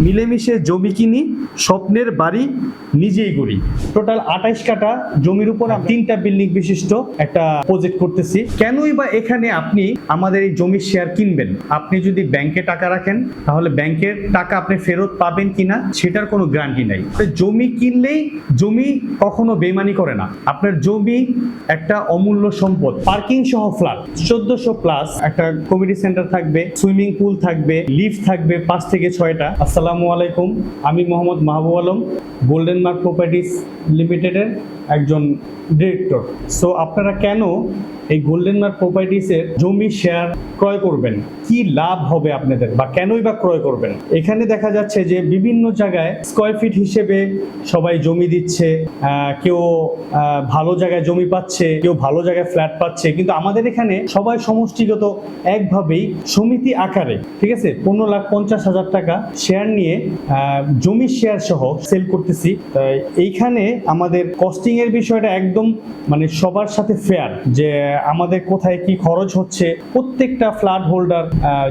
মিলেমিশে জমি কিনি, স্বপ্নের বাড়ি নিজেই করি। টোটাল 28 কাঠা জমির উপর 3টা বিল্ডিং বিশিষ্ট একটা প্রজেক্ট করতেছি। কেনই বা এখানে আপনি আমাদের এই জমির শেয়ার কিনবেন? আপনি যদি ব্যাংকে টাকা রাখেন তাহলে ব্যাংকের টাকা আপনি ফেরত পাবেন কিনা সেটার কোনো গ্যারান্টি নাই। জমি কিনলেই জমি কখনো বেইমানি করে না। আপনার জমি একটা অমূল্য সম্পদ। পার্কিং সহ ফ্ল্যাট 1400 প্লাস, একটা কমিউনিটি সেন্টার থাকবে, সুইমিং পুল থাকবে, লিফট থাকবে 5 থেকে 6টা। আসসালামু আলাইকুম, আমি Mohammad Mahbub Alam, golden mark properties লিমিটেডের একজন ডিরেক্টর। সো আপনারা কেন এই গোল্ডেন মার্ক প্রপার্টিজের জমি শেয়ার ক্রয় করবেন? কি লাভ হবে আপনাদের, বা কেনই বা ক্রয় করবেন? এখানে দেখা যাচ্ছে যে বিভিন্ন জায়গায় স্কয়ার ফিট হিসেবে সবাই জমি দিচ্ছে, কেউ ভালো জায়গায় জমি পাচ্ছে, কেউ ভালো জায়গায় ফ্ল্যাট পাচ্ছে, কিন্তু আমাদের এখানে সবাই সমষ্টিগত একভাবেই সমিতি আকারে, ঠিক আছে, 15,50,000 টাকা শেয়ার নিয়ে জমি শেয়ার সহ সেল করতেছি। এইখানে আমাদের কস্টিং এর বিষয়টা একদম মানে সবার সাথে ফেয়ার, যে আমাদের কোথায় কি খরচ হচ্ছে প্রত্যেকটা ফ্ল্যাট হোল্ডার,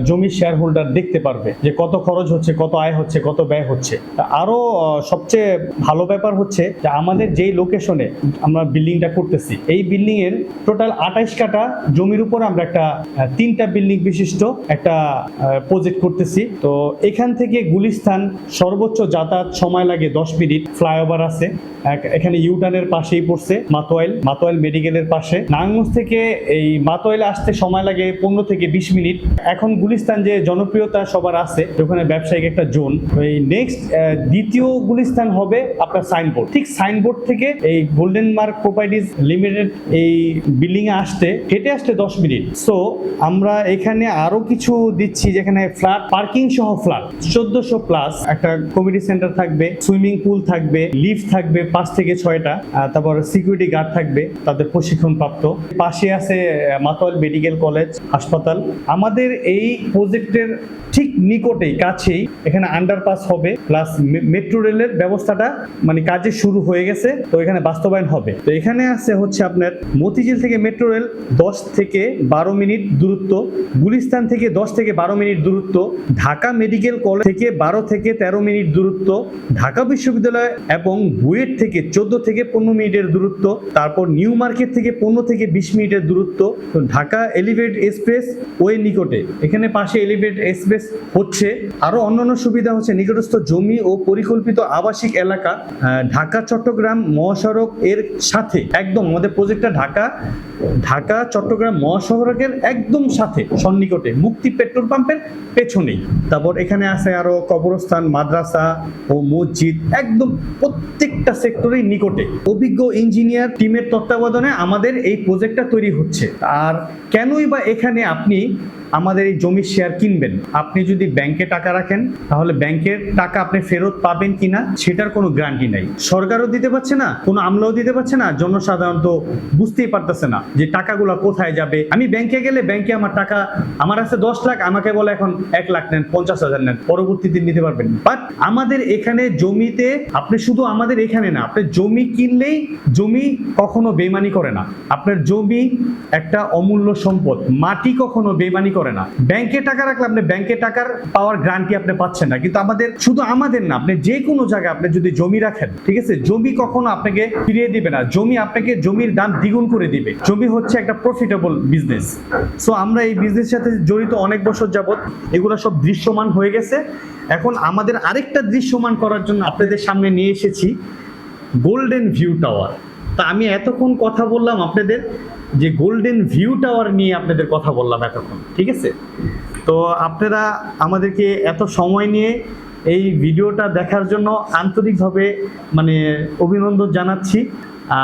জমি শেয়ার হোল্ডার দেখতে পারবে যে কত খরচ হচ্ছে, কত আয় হচ্ছে, কত ব্যয় হচ্ছে। আরো সবচেয়ে ভালো ব্যাপার হচ্ছে যে আমাদের যেই লোকেশনে আমরা বিল্ডিংটা করতেছি, এই বিল্ডিং এর টোটাল 28 কাঠা জমির উপর আমরা একটা 3টা বিল্ডিং বিশিষ্ট একটা প্রজেক্ট করতেছি। তো এখান থেকে গুলিস্তান সর্বোচ্চ যাতায়াত সময় লাগে 10 মিনিট। ফ্লাইওভার আছে, এখানে ইউটার্নের পাশেই পড়ছে মাতোয়াইল মেডিকেলের পাশে। নারায়ণগঞ্জ থেকে এই মাতোয়াইলে আসতে সময় লাগে 15 থেকে 20 মিনিট। এখন গুলিস্তান যে জনপ্রিয়তা সবার আছে, ওখানে ব্যবসায়িক একটা জোন। এই নেক্সট দ্বিতীয় গুলিস্তান হবে আপনার সাইনবোর্ড। ঠিক সাইনবোর্ড থেকে এই গোল্ডেন মার্ক প্রপার্টিজ লিমিটেড এই বিল্ডিং এ আসতে হেঁটে আসতে 10 মিনিট। সো আমরা এখানে আরো কিছু দিচ্ছি, যেখানে ফ্ল্যাট পার্কিং সহ ফ্ল্যাট 1400 প্লাস, একটা কমিউনিটি সেন্টার থাকবে, সুইমিং পুল থাকবে, লিফট থাকবে 5 থেকে 6টা, তারপর সিকিউরিটি গার্ড থাকবে তাদের প্রশিক্ষণ প্রাপ্ত। পাশে আছে মাতোয়াইল মেডিকেল কলেজ হাসপাতাল। আমাদের এই প্রজেক্টের ঠিক নিকটেই কাছেই এখানে আন্ডারপাস হবে, প্লাস মেট্রো রেলের ব্যবস্থাটা মানে কাজে শুরু হয়ে গেছে, তো এখানে বাস্তবায়ন হবে। তো এখানে আছে হচ্ছে আপনার মতিঝিল থেকে মেট্রো রেল 10 থেকে 12 মিনিট দূরত্ব, গুলিস্তান থেকে 10 থেকে 12 মিনিট দূরত্ব, ঢাকা মেডিকেল কলেজ থেকে 12 থেকে 13 মিনিট দূরত্ব, ঢাকা বিশ্ববিদ্যালয় এবং বুয়েট থেকে 14 থেকে 15 মিনিটের দূরত্ব, তারপর নিউ মার্কেট থেকে 15 থেকে 20 মিনিটের দূরত্ব। তো ঢাকা এলিভেটেড এক্সপ্রেস ওই নিকটে, এখানে পাশে এলিভেটেড এক্সপ্রেস হচ্ছে। আরো অন্যান্য সুবিধা হচ্ছে নিকটস্থ জমি ও পরিকল্পিত আবাসিক এলাকা, ঢাকা চট্টগ্রাম মহাসড়ক এর সাথে একদম। আমাদের প্রজেক্টটা ঢাকা চট্টগ্রাম মহাসড়কের একদম সাথে সন্নিকটে, মুক্তি পেট্রোল পাম্পের পেছনেই। তারপর এখানে আছে আরো কবরস্থান, মাদ্রাসা ও মসজিদ, একদম প্রত্যেকটা সেক্টরেই নিকটে। অভিজ্ঞ ইঞ্জিনিয়ার টিমের তত্ত্বাবধানে আমাদের এই প্রজেক্টটা তৈরি হচ্ছে। আর কেনই বা এখানে আপনি আমাদের এই জমির শেয়ার কিনবেন? আপনি যদি ব্যাংকে টাকা রাখেন তাহলে ব্যাংকের টাকা আপনি ফেরত পাবেন কিনা সেটার কোনো গ্যারান্টি নাই। সরকারও দিতে পারছে না, কোনো আমলাও দিতে পারছে না, জনসাধারণ তো বুঝতেই পারতেছে না যে টাকাগুলো কোথায় যাবে। আমি ব্যাংকে গেলে ব্যাংকে আমার টাকা, আমার আছে 10 লাখ, আমাকে বলে এখন 1 লাখ নেন, 50,000 নেন, পরবর্তী দিন নিতে পারবেন। বাট আমাদের এখানে জমিতে আপনি শুধু আমাদের এখানে না, আপনি জমি কিনলেই জমি কখনো বেইমানি করে না। আপনার জমি একটা অমূল্য সম্পদ, মাটি কখনো বেইমানি করে না। ব্যাংকে টাকা রাখলে আপনি ব্যাংকে টাকার পাওয়ার গ্যারান্টি আপনি পাচ্ছেন না, কিন্তু শুধু আমাদের না, আপনি যে কোনো জায়গায় আপনি যদি জমি রাখেন, ঠিক আছে, জমি কখনো আপনাকে ফিরিয়ে দিবে না, জমি আপনাকে জমির দাম দ্বিগুণ করে দিবে। জমি হচ্ছে একটা প্রফিটেবল বিজনেস। সো আমরা এই বিজনেসের সাথে জড়িত অনেক বছর যাবত, এগুলো সব দৃশ্যমান হয়ে গেছে। এখন আমাদের আরেকটা দৃশ্যমান করার জন্য আপনাদের সামনে নিয়ে এসেছি গোল্ডেন ভিউ টাওয়ার। তা আমি এতক্ষণ কথা বললাম আপনাদের যে গোল্ডেন ভিউ টাওয়ার নিয়ে আপনাদের কথা বললাম এতক্ষণ, ঠিক আছে। তো আপনারা আমাদেরকে এত সময় নিয়ে এই ভিডিওটা দেখার জন্য আন্তরিকভাবে মানে অভিনন্দন জানাচ্ছি।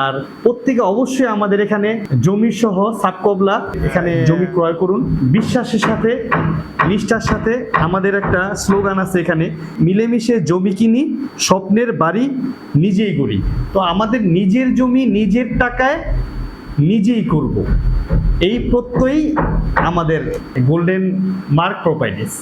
আর প্রত্যেকে অবশ্যই আমাদের এখানে জমি সহ সাবকবলা এখানে জমি ক্রয় করুন। বিশ্বাসের সাথে, নিষ্ঠার সাথে। আমাদের একটা স্লোগান আছে এখানে, মিলেমিশে জমি কিনি, স্বপ্নের বাড়ি নিজেই করি। তো আমাদের নিজের জমি নিজের টাকায় নিজেই করব, এই প্রত্যয়ই আমাদের গোল্ডেন মার্ক প্রপার্টিজ।